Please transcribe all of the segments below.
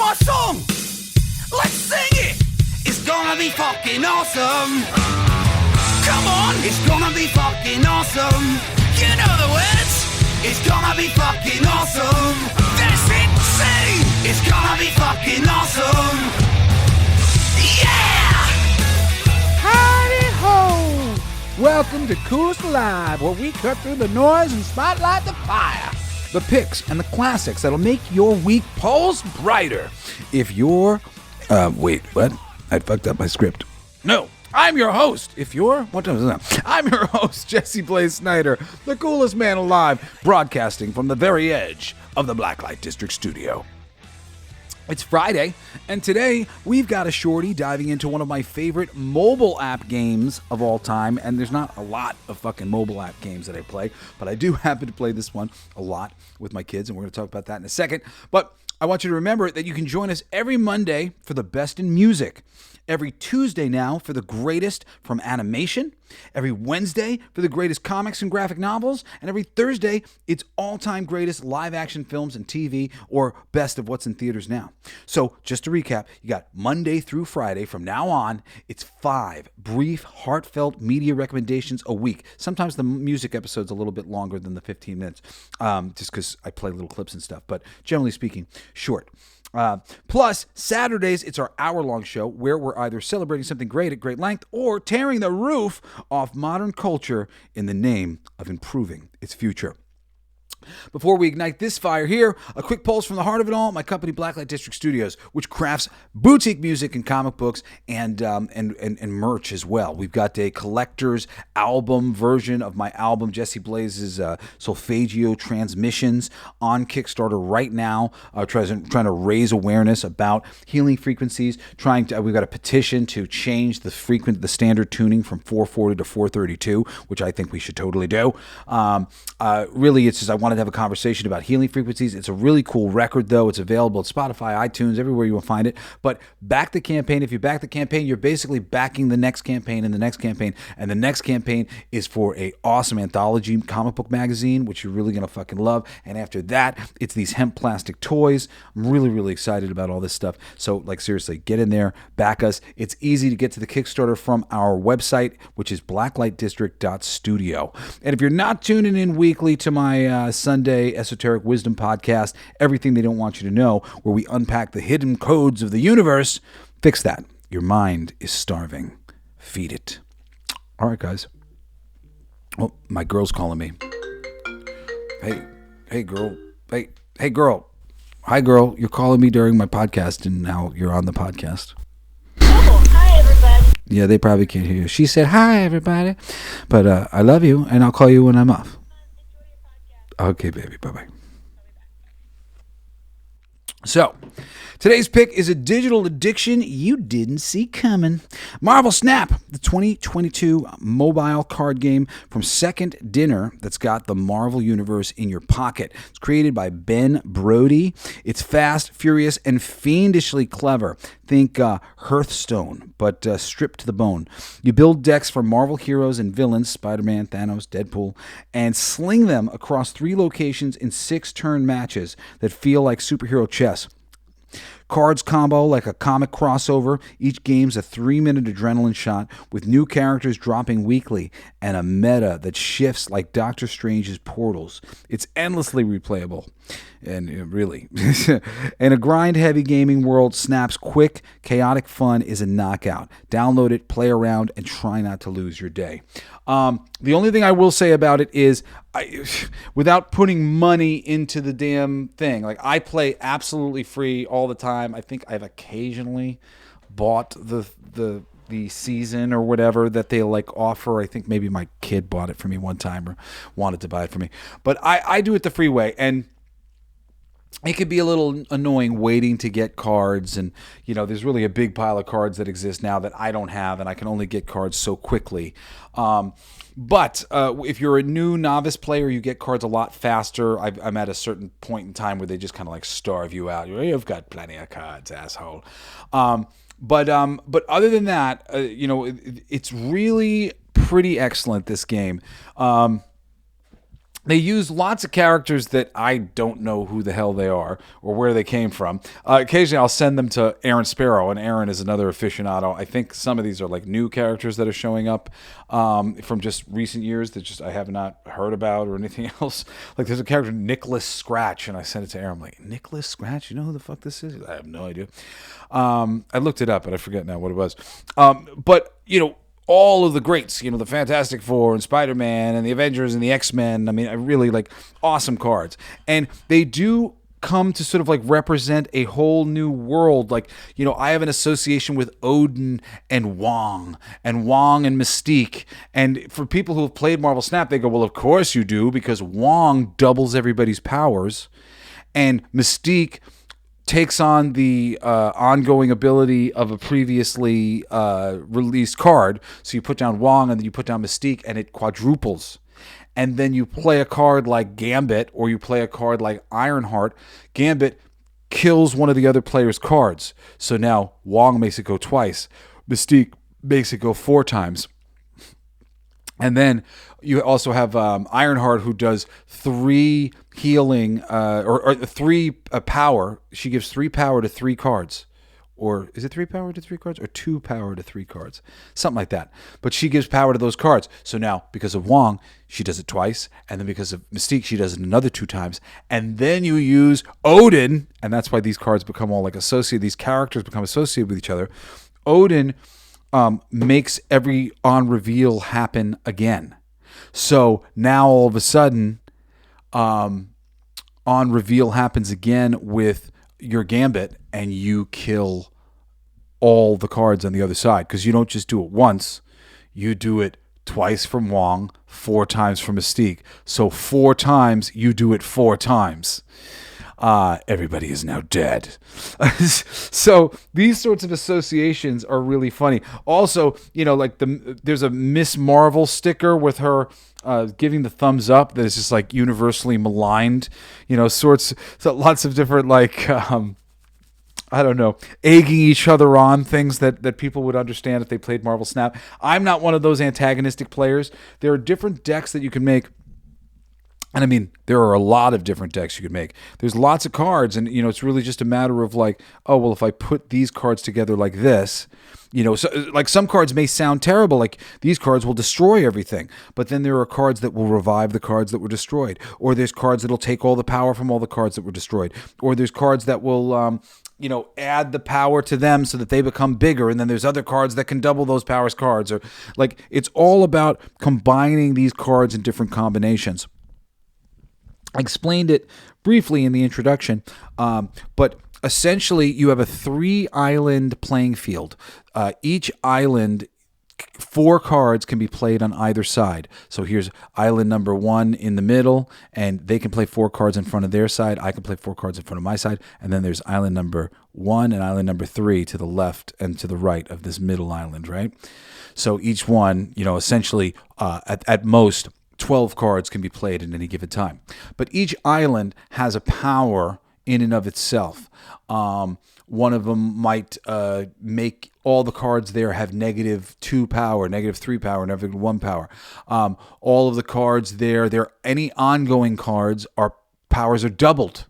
my song. Let's sing it. It's gonna be fucking awesome. Come on, it's gonna be fucking awesome. You know the words. It's gonna be fucking awesome. That's insane. It's gonna be fucking awesome. Yeah! Howdy ho! Welcome to Coolest Alive, where we cut through the noise and spotlight the fire. The picks and the classics that'll make your week pulse brighter. If you're... wait, what? I fucked up my script. No, I'm your host. I'm your host, Jesse Blaze Snyder, the coolest man alive, broadcasting from the very edge of the Blacklight District studio. It's Friday, and today we've got a shorty diving into one of my favorite mobile app games of all time, and there's not a lot of fucking mobile app games that I play, but I do happen to play this one a lot with my kids, and we're going to talk about that in a second. But I want you to remember that you can join us every Monday for the best in music, every Tuesday now for the greatest from animation, every Wednesday for the greatest comics and graphic novels, and every Thursday it's all-time greatest live-action films and TV, or best of what's in theaters now. So just to recap, you got Monday through Friday. From now on, it's 5 brief, heartfelt media recommendations a week. Sometimes the music episode's a little bit longer than the 15 minutes, just because I play little clips and stuff, but generally speaking, short. Plus, Saturdays, it's our hour-long show where we're either celebrating something great at great length or tearing the roof off modern culture in the name of improving its future. Before we ignite this fire here, a quick pulse from the heart of it all, my company Blacklight District Studios, which crafts boutique music and comic books and merch as well. We've got a collector's album version of my album, Jesse Blaze's Solfeggio Transmissions, on Kickstarter right now, trying to raise awareness about healing frequencies. We've got a petition to change the standard tuning from 440 to 432, which I think we should totally do. Really, it's just I wanted to have a conversation about healing frequencies. It's a really cool record, though. It's available at Spotify, iTunes, everywhere you will find it. But back the campaign. If you back the campaign, you're basically backing the next campaign and the next campaign. And the next campaign is for a awesome anthology comic book magazine, which you're really going to fucking love. And after that, it's these hemp plastic toys. I'm really, really excited about all this stuff. So, seriously, get in there, back us. It's easy to get to the Kickstarter from our website, which is blacklightdistrict.studio. And if you're not tuning in weekly to my Sunday Esoteric Wisdom podcast, Everything They Don't Want You to Know, where we unpack the hidden codes of the universe, fix that. Your mind is starving. Feed it. All right, guys. Oh, my girl's calling me. Hey, girl. Hey, girl. Hi, girl. You're calling me during my podcast, and now you're on the podcast. Oh, hi, everybody. Yeah, they probably can't hear you. She said, hi, everybody. But I love you, and I'll call you when I'm off. Okay, baby. Bye-bye. So, today's pick is a digital addiction you didn't see coming. Marvel Snap, the 2022 mobile card game from Second Dinner that's got the Marvel Universe in your pocket. It's created by Ben Brody. It's fast, furious, and fiendishly clever. Think Hearthstone, but stripped to the bone. You build decks for Marvel heroes and villains, Spider-Man, Thanos, Deadpool, and sling them across 3 locations in 6-turn matches that feel like superhero chess. Cards combo like a comic crossover. Each game's a 3-minute adrenaline shot with new characters dropping weekly and a meta that shifts like Doctor Strange's portals. It's endlessly replayable. And really, in a grind-heavy gaming world, Snap's quick, chaotic fun is a knockout. Download it, play around, and try not to lose your day. The only thing I will say about it is, without putting money into the damn thing, I play absolutely free all the time. I think I've occasionally bought the season or whatever that they offer. I think maybe my kid bought it for me one time or wanted to buy it for me. But I do it the free way, and it could be a little annoying waiting to get cards, and there's really a big pile of cards that exist now that I don't have, and I can only get cards so quickly. But if you're a new novice player, you get cards a lot faster. I'm at a certain point in time where they just kind of starve you out. You've got plenty of cards, asshole. But other than that, it's really pretty excellent, this game. They use lots of characters that I don't know who the hell they are or where they came from. Occasionally, I'll send them to Aaron Sparrow, and Aaron is another aficionado. I think some of these are like new characters that are showing up from just recent years that just I have not heard about or anything else. Like there's a character, Nicholas Scratch, and I sent it to Aaron. I'm like, Nicholas Scratch? You know who the fuck this is? I have no idea. I looked it up, but I forget now what it was. But, all of the greats, the Fantastic Four and Spider-Man and the Avengers and the X-Men. I mean, I really like awesome cards. And they do come to sort of like represent a whole new world. Like, I have an association with Odin and Wong and Mystique. And for people who have played Marvel Snap, they go, well, of course you do, because Wong doubles everybody's powers and Mystique takes on the ongoing ability of a previously released card. So you put down Wong and then you put down Mystique and it quadruples. And then you play a card like Gambit or you play a card like Ironheart. Gambit kills one of the other player's cards. So now Wong makes it go twice. Mystique makes it go 4 times. And then you also have Ironheart, who does 3 healing or 3 power. She gives 3 power to 3 cards. Or is it 3 power to 3 cards? Or 2 power to 3 cards? Something like that. But she gives power to those cards. So now, because of Wong, she does it twice. And then because of Mystique, she does it another 2 times. And then you use Odin. And that's why these cards become all like associated. These characters become associated with each other. Odin makes every on reveal happen again. So now all of a sudden, on reveal happens again with your Gambit, and you kill all the cards on the other side, because you don't just do it once, you do it twice from Wong, 4 times from Mystique. So 4 times, you do it 4 times. Everybody is now dead. So these sorts of associations are really funny. Also, like there's a Miss Marvel sticker with her giving the thumbs up that is just like universally maligned. So lots of different like I don't know, egging each other on, things that people would understand if they played Marvel Snap. I'm not one of those antagonistic players. There are different decks that you can make. And I mean, there are a lot of different decks you could make. There's lots of cards, and it's really just a matter of like, oh well, if I put these cards together like this, so like some cards may sound terrible, like these cards will destroy everything, but then there are cards that will revive the cards that were destroyed, or there's cards that'll take all the power from all the cards that were destroyed, or there's cards that will add the power to them so that they become bigger, and then there's other cards that can double those powers cards, or like it's all about combining these cards in different combinations. I explained it briefly in the introduction, but essentially you have a 3-island playing field. Each island, 4 cards can be played on either side. So here's island number 1 in the middle, and they can play 4 cards in front of their side. I can play 4 cards in front of my side. And then there's island number 1 and island number 3 to the left and to the right of this middle island, right? So each one, essentially at most 12 cards can be played at any given time. But each island has a power in and of itself. One of them might make all the cards there have -2 power, -3 power, -1 power. All of the cards there, any ongoing cards, powers are doubled.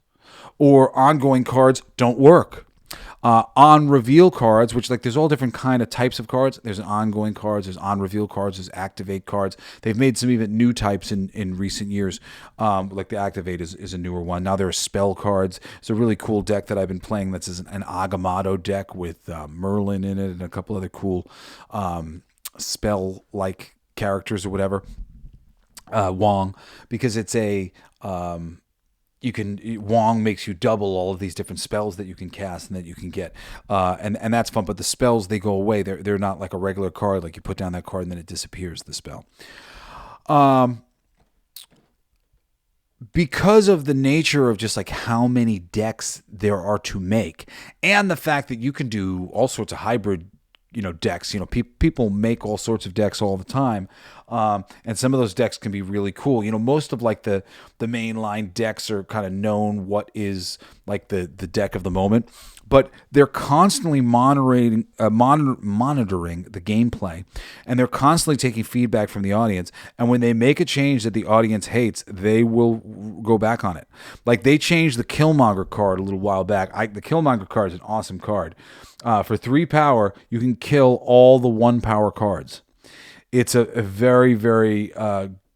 Or ongoing cards don't work. On reveal cards, which like there's all different kind of types of cards. There's ongoing cards, there's on reveal cards, there's activate cards. They've made some even new types in recent years. Like the activate is a newer one. Now there are spell cards. It's a really cool deck that I've been playing. That's an Agamotto deck with Merlin in it and a couple other cool spell like characters or whatever. Wong, because it's a Wong makes you double all of these different spells that you can cast and that you can get, and that's fun. But the spells, they go away. They're not like a regular card. Like you put down that card and then it disappears. The spell. Because of the nature of just like how many decks there are to make, and the fact that you can do all sorts of hybrid decks. People make all sorts of decks all the time. And some of those decks can be really cool. Most of like the mainline decks are kind of known what is like the deck of the moment, but they're constantly monitoring the gameplay, and they're constantly taking feedback from the audience. And when they make a change that the audience hates, they will go back on it. Like they changed the Killmonger card a little while back. The Killmonger card is an awesome card. For 3 power, you can kill all the 1 power cards. It's a very, very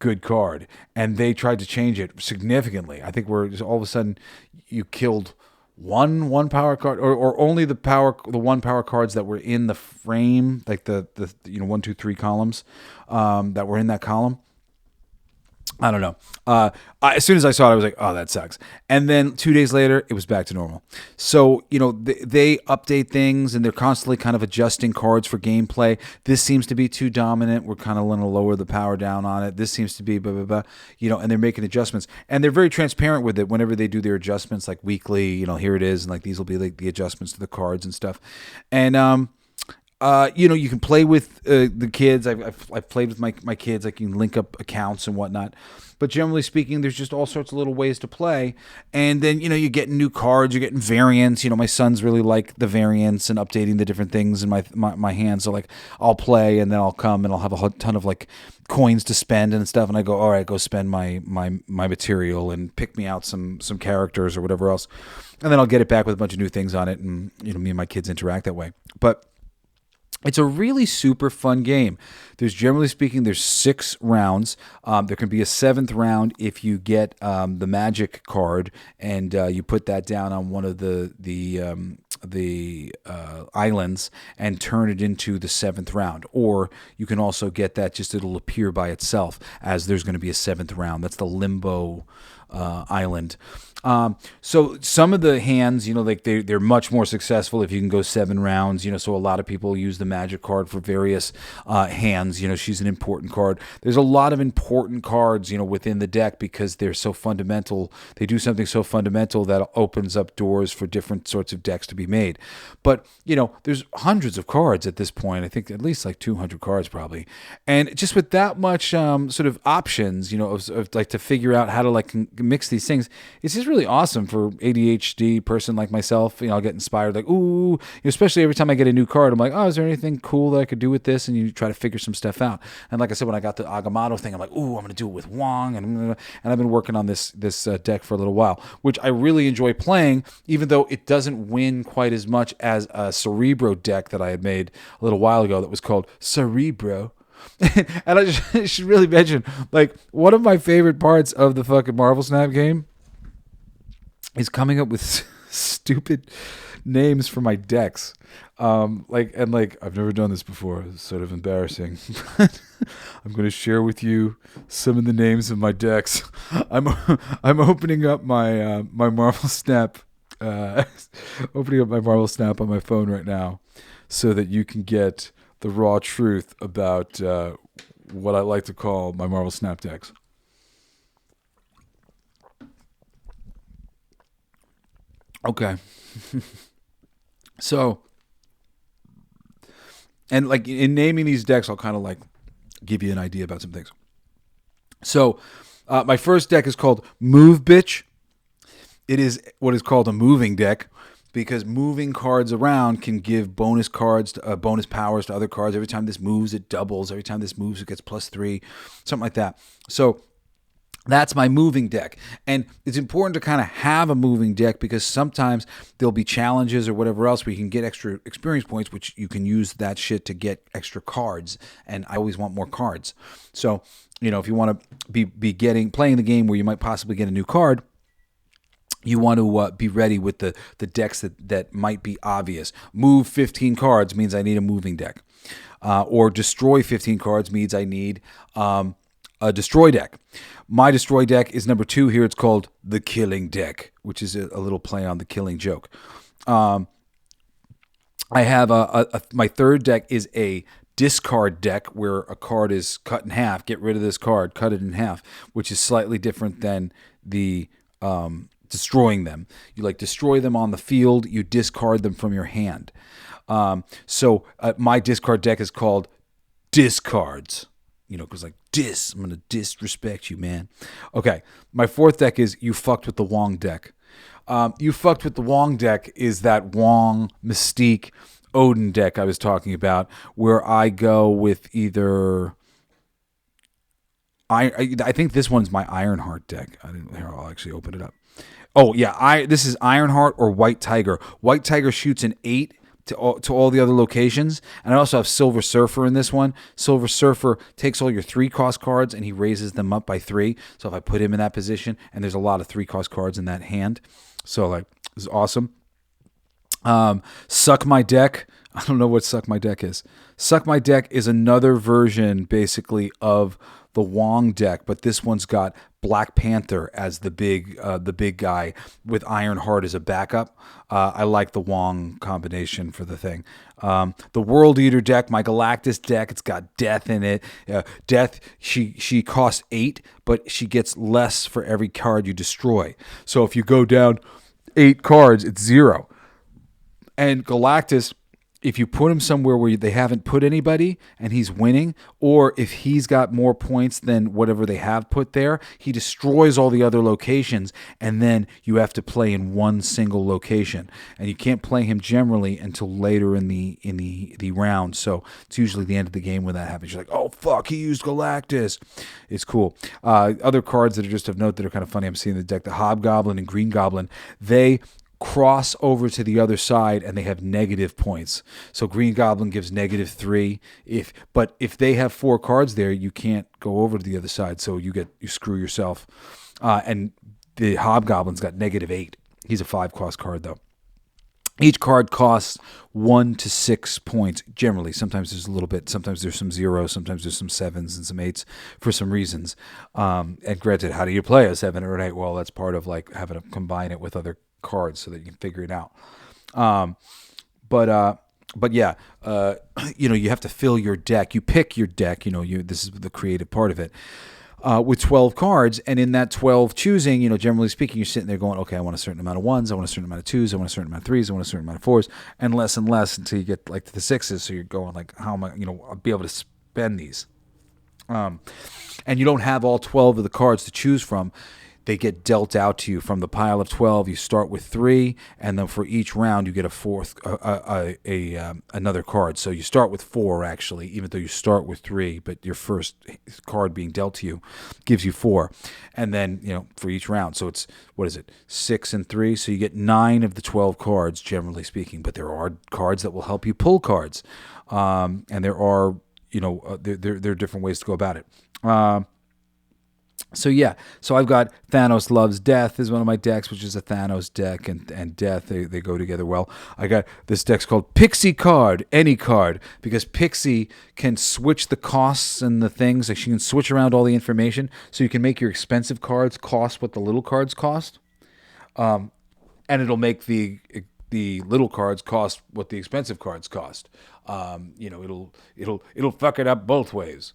good card, and they tried to change it significantly. I think we're just all of a sudden you killed one power card, or only the 1 power cards that were in the frame, like the 1, 2, 3 columns that were in that column. I don't know. As soon as I saw it, I was like, oh, that sucks. And then 2 days later, it was back to normal. So, they update things, and they're constantly kind of adjusting cards for gameplay. This seems to be too dominant. We're kind of going to lower the power down on it. This seems to be blah, blah, blah, and they're making adjustments. And they're very transparent with it whenever they do their adjustments, like weekly, here it is, and like these will be like the adjustments to the cards and stuff. And, you can play with the kids. I've played with my kids. I can link up accounts and whatnot. But generally speaking, there's just all sorts of little ways to play. And then, you're getting new cards. You're getting variants. My sons really like the variants and updating the different things in my hands. So, like, I'll play, and then I'll come, and I'll have a ton of, like, coins to spend and stuff. And I go, all right, go spend my material and pick me out some characters or whatever else. And then I'll get it back with a bunch of new things on it. And, me and my kids interact that way. But it's a really super fun game. Generally speaking, there's 6 rounds. There can be a 7th round if you get the magic card and you put that down on one of the islands and turn it into the 7th round. Or you can also get that, just it'll appear by itself as there's going to be a 7th round. That's the limbo island. So some of the hands, like they're much more successful if you can go 7 rounds, so a lot of people use the magic card for various hands. She's an important card. There's a lot of important cards, within the deck because they're so fundamental. They do something so fundamental that opens up doors for different sorts of decks to be made. But, there's hundreds of cards at this point. I think at least like 200 cards probably. And just with that much sort of options, of like to figure out how to like mix these things, it's just really awesome for ADHD person like myself. I'll get inspired, like, ooh, especially every time I get a new card, I'm like, oh, is there anything cool that I could do with this? And you try to figure some stuff out. And like I said, when I got the Agamotto thing, I'm like, ooh, I'm going to do it with Wong. And I've been working on this deck for a little while, which I really enjoy playing, even though it doesn't win quite as much as a Cerebro deck that I had made a little while ago that was called Cerebro. And I just should really mention, like, one of my favorite parts of the fucking Marvel Snap game is coming up with stupid names for my decks. I've never done this before. It's sort of embarrassing. I'm going to share with you some of the names of my decks. I'm opening up my Marvel Snap, opening up my Marvel Snap on my phone right now, so that you can get the raw truth about what I like to call my Marvel Snap decks. Okay. So, and like in naming these decks, I'll kind of like give you an idea about some things. So, my first deck is called Move Bitch. It is what is called a moving deck because moving cards around can give bonus cards, bonus powers to other cards. Every time this moves, it doubles. Every time this moves, it gets +3, something like that. So, that's my moving deck. And it's important to kind of have a moving deck because sometimes there'll be challenges or whatever else where you can get extra experience points, which you can use that shit to get extra cards. And I always want more cards. So, if you want to be playing the game where you might possibly get a new card, you want to be ready with the decks that might be obvious. Move 15 cards means I need a moving deck. Or destroy 15 cards means I need a destroy deck. My destroy deck is number 2 here. It's called the Killing Deck, which is a little play on the Killing Joke. I have my third deck is a discard deck where a card is cut in half. Get rid of this card, cut it in half, which is slightly different than the destroying them. You like destroy them on the field. You discard them from your hand. So my discard deck is called Discards. because like I'm gonna disrespect you, man. Okay, my fourth deck is You Fucked with the Wong deck. You Fucked with the Wong deck is that Wong Mystique Odin deck I was talking about, where I go with either. I think this one's my Ironheart deck. Here, I'll actually open it up. Oh yeah, this is Ironheart or White Tiger. White Tiger shoots an 8 to all the other locations, and I also have Silver Surfer in this one. Silver Surfer takes all your 3-cost cards and he raises them up by 3. So if I put him in that position, and there's a lot of 3-cost cards in that hand, so like this is awesome. Suck My Deck. I don't know what Suck My Deck is. Suck My Deck is another version, basically, of the Wong deck, but this one's got Black Panther as the big guy with Ironheart as a backup. I like the Wong combination for the thing. The World Eater deck, my Galactus deck, it's got Death in it. Death, she costs 8, but she gets less for every card you destroy. So if you go down 8 cards, it's 0. And Galactus, if you put him somewhere where they haven't put anybody and he's winning, or if he's got more points than whatever they have put there, he destroys all the other locations, and then you have to play in one single location. And you can't play him generally until later in the round. So it's usually the end of the game when that happens. You're like, oh fuck, he used Galactus. It's cool. Other cards that are just of note that are kind of funny I'm seeing in the deck, the Hobgoblin and Green Goblin, they cross over to the other side and they have negative points. So Green Goblin gives -3. But if they have 4 cards there, you can't go over to the other side. So you screw yourself. And the Hobgoblin's got -8. He's a 5-cost card though. Each card costs 1 to 6 points. Generally, sometimes there's a little bit. Sometimes there's some 0s. Sometimes there's some 7s and some 8s for some reasons. And granted, how do you play a 7 or an 8? Well, that's part of like having to combine it with other cards so that you can figure it out. But yeah, you have to fill your deck. You pick your deck. This is the creative part of it. With 12 cards, and in that 12 choosing, generally speaking, you're sitting there going, okay, I want a certain amount of 1s, I want a certain amount of 2s, I want a certain amount of 3s, I want a certain amount of 4s, and less until you get like to the 6s. So you're going like, how am I, I'll be able to spend these. And you don't have all 12 of the cards to choose from. They get dealt out to you from the pile of 12. You start with 3, and then for each round you get another card. So you start with 4 actually, even though you start with 3, but your first card being dealt to you gives you 4, and then for each round. So it's 6 and 3. So you get 9 of the 12 cards, generally speaking. But there are cards that will help you pull cards, and there are there are different ways to go about it. So I've got Thanos Loves Death is one of my decks, which is a Thanos deck, and Death, they go together well. I got this deck's called Pixie Card, any card, because Pixie can switch the costs and the things. Like she can switch around all the information, so you can make your expensive cards cost what the little cards cost, and it'll make the little cards cost what the expensive cards cost. It'll fuck it up both ways.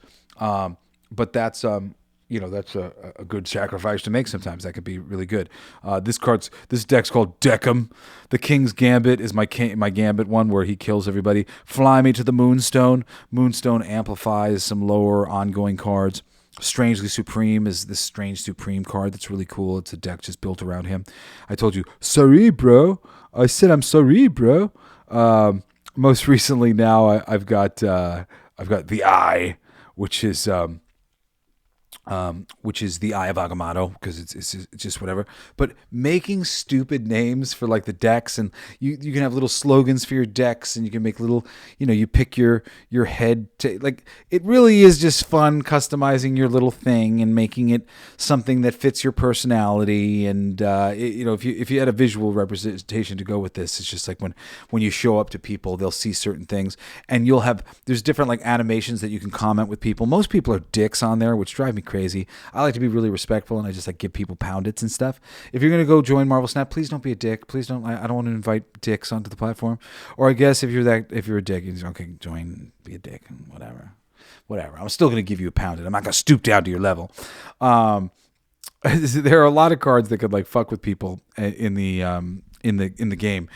But that's that's a good sacrifice to make sometimes. That could be really good. This deck's called Deckham. The King's Gambit is my Gambit one where he kills everybody. Fly Me to the Moonstone. Moonstone amplifies some lower ongoing cards. Strangely Supreme is this Strange Supreme card that's really cool. It's a deck just built around him. I told you, sorry, bro. I said I'm sorry, bro. Most recently now I've got the Eye, which is the Eye of Agamotto, because it's just whatever. But making stupid names for like the decks, and you can have little slogans for your decks, and you can make little, you pick your head like it really is just fun customizing your little thing and making it something that fits your personality. And if you had a visual representation to go with this, it's just like when you show up to people, they'll see certain things, and there's different like animations that you can comment with people. Most people are dicks on there, which drive me crazy. I like to be really respectful, and I just like give people pound-its and stuff. If you're gonna go join Marvel Snap, please don't be a dick. Please don't. I don't want to invite dicks onto the platform. Or I guess if you're a dick, you just, okay, join, be a dick, whatever. I'm still gonna give you a pound-it. I'm not gonna stoop down to your level. There are a lot of cards that could like fuck with people in the in the game,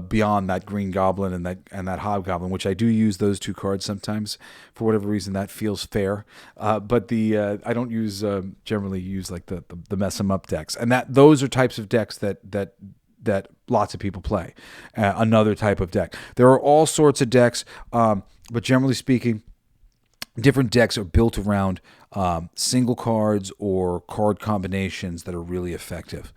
beyond that green goblin and that hobgoblin, which I do use those 2 cards sometimes for whatever reason that feels fair. But I don't use generally use like the mess 'em up decks, and those are types of decks that lots of people play. Another type of deck. There are all sorts of decks, but generally speaking, different decks are built around single cards or card combinations that are really effective.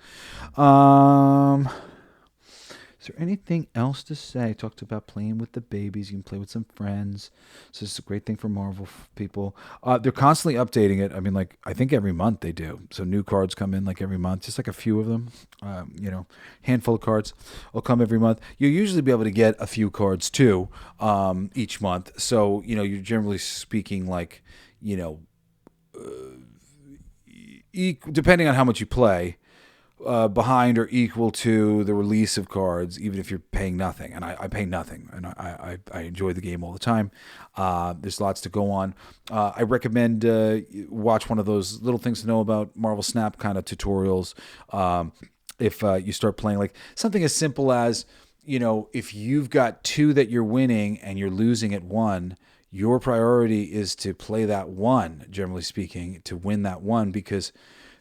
Is there anything else to say? I talked about playing with the babies. You can play with some friends. So it's a great thing for Marvel people. They're constantly updating it. I mean, like, I think every month they do. So new cards come in like every month, just like a few of them. Handful of cards will come every month. You'll usually be able to get a few cards too each month. So, you're generally speaking like, depending on how much you play, behind or equal to the release of cards, even if you're paying nothing. And I pay nothing, and I enjoy the game all the time. There's lots to go on. I recommend watch one of those little things to know about Marvel Snap kind of tutorials. If you start playing, like something as simple as, if you've got 2 that you're winning and you're losing at 1, your priority is to play that 1, generally speaking, to win that 1, because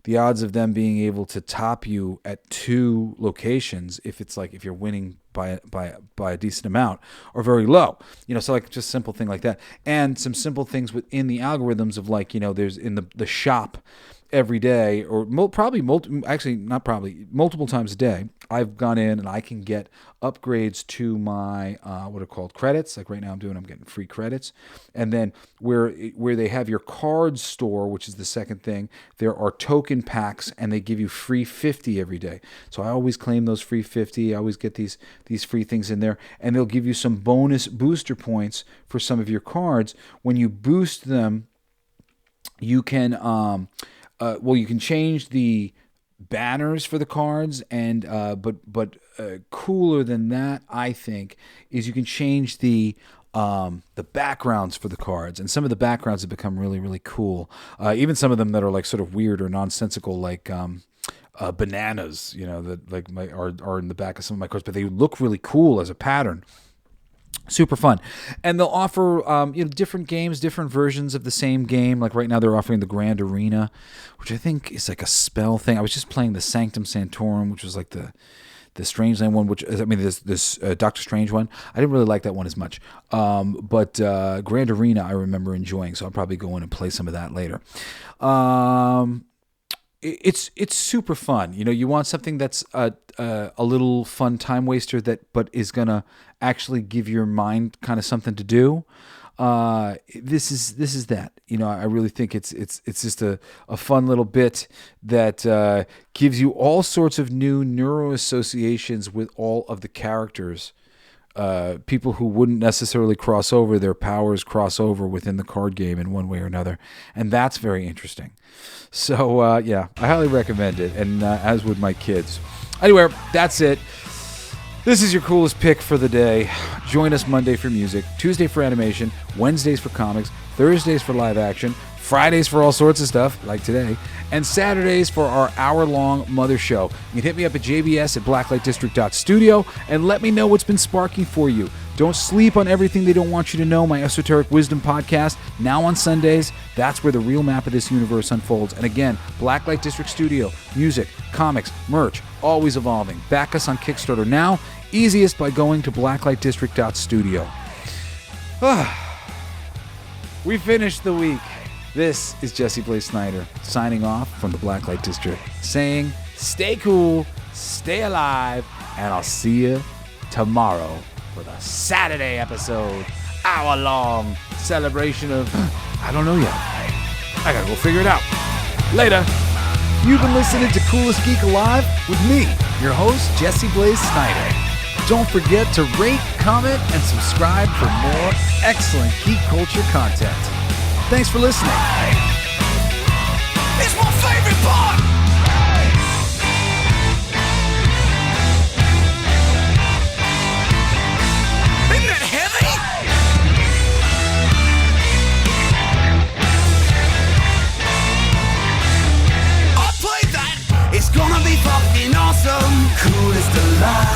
the odds of them being able to top you at 2 locations, if you're winning by a decent amount, are very low. So like just simple thing like that, and some simple things within the algorithms of like, there's in the shop every day, or multiple times a day, I've gone in and I can get upgrades to my what are called credits. Like right now I'm getting free credits. And then where they have your card store, which is the second thing, there are token packs, and they give you free 50 every day. So I always claim those free 50. I always get these free things in there, and they'll give you some bonus booster points for some of your cards. When you boost them, you can you can change the banners for the cards, and but cooler than that, I think, is you can change the backgrounds for the cards, and some of the backgrounds have become really, really cool. Even some of them that are like sort of weird or nonsensical, like bananas, that like are in the back of some of my cards, but they look really cool as a pattern. Super fun. And they'll offer different games, different versions of the same game. Like right now they're offering the Grand Arena, which I think is like a spell thing. I was just playing the Sanctum Sanctorum, which was like the Strangeland one, which this Doctor Strange one. I didn't really like that one as much. But Grand Arena I remember enjoying, so I'll probably go in and play some of that later. It's super fun. You want something that's a little fun time waster but is gonna actually give your mind kind of something to do. This is that. I really think it's just a fun little bit that gives you all sorts of new neuro associations with all of the characters. People who wouldn't necessarily cross over, their powers cross over within the card game in one way or another, and that's very interesting. So I highly recommend it, and as would my kids. Anyway, that's it. This is your coolest pick for the day. Join us Monday for music, Tuesday for animation, Wednesdays for comics, Thursdays for live action, Fridays for all sorts of stuff, like today, and Saturdays for our hour-long Mother Show. You can hit me up at jbs@blacklightdistrict.studio and let me know what's been sparking for you. Don't sleep on Everything They Don't Want You to Know, my esoteric wisdom podcast, now on Sundays. That's where the real map of this universe unfolds. And again, Blacklight District Studio, music, comics, merch, always evolving. Back us on Kickstarter now. Easiest by going to blacklightdistrict.studio. We finished the week. This is Jesse Blaze Snyder signing off from the Blacklight District, saying stay cool, stay alive, and I'll see you tomorrow for the Saturday episode. Hour-long celebration of... I don't know yet. I gotta go figure it out. Later. You've been listening to Coolest Geek Alive with me, your host, Jesse Blaze Snyder. Don't forget to rate, comment, and subscribe for more excellent geek culture content. Thanks for listening. It's my favorite part! Isn't that heavy? I'll play that. It's gonna be fucking awesome. Coolest alive.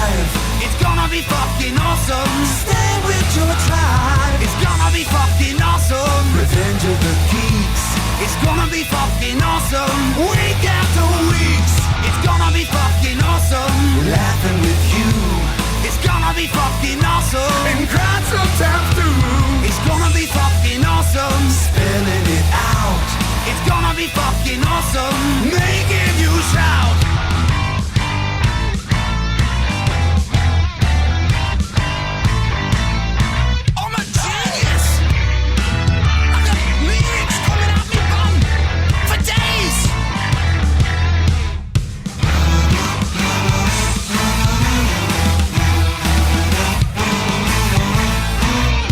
awesome. Stay with your tribe. It's gonna be fucking awesome. Revenge of the Geeks. It's gonna be fucking awesome. Week after weeks. It's gonna be fucking awesome. Laughing with you. It's gonna be fucking awesome. And crying sometimes too. It's gonna be fucking awesome. Spelling it out. It's gonna be fucking awesome. Making you shout. I'm a genius. I got lyrics coming out me bum for days.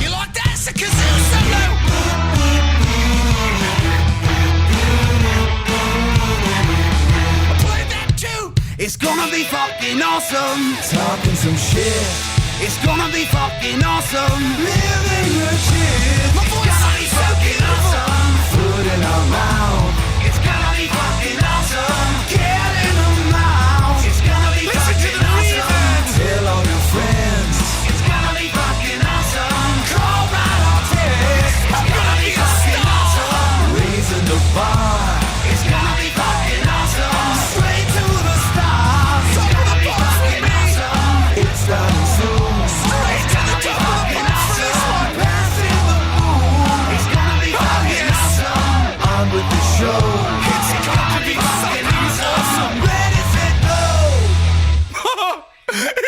You like that? It's a kazoo solo. I played that too. It's gonna be fucking awesome. Talking some shit. It's gonna be fucking awesome. Living the shit. My voice is fucking awesome. Food in our mouth. It's gonna be fucking awesome. Get in the mouth. It's gonna be fucking awesome. Tell all your friends. It's gonna be fucking awesome. Call right or text. It's gonna be fucking awesome. Raising the bar. It's gonna be fucking awesome. Straight to the stars. It's gonna be fucking awesome. It's starting soon. Straight to the fucking awesome. Passing the moon. It's gonna be fucking awesome. On with the show. It's gonna be fucking awesome. Ready, set, go.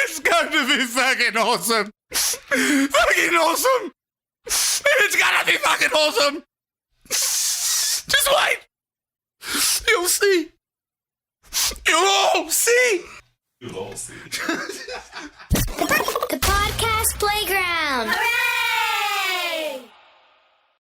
It's going to be fucking awesome. Fucking awesome. It's gonna be fucking awesome. Just wait. You'll see. You'll all see. The podcast playground.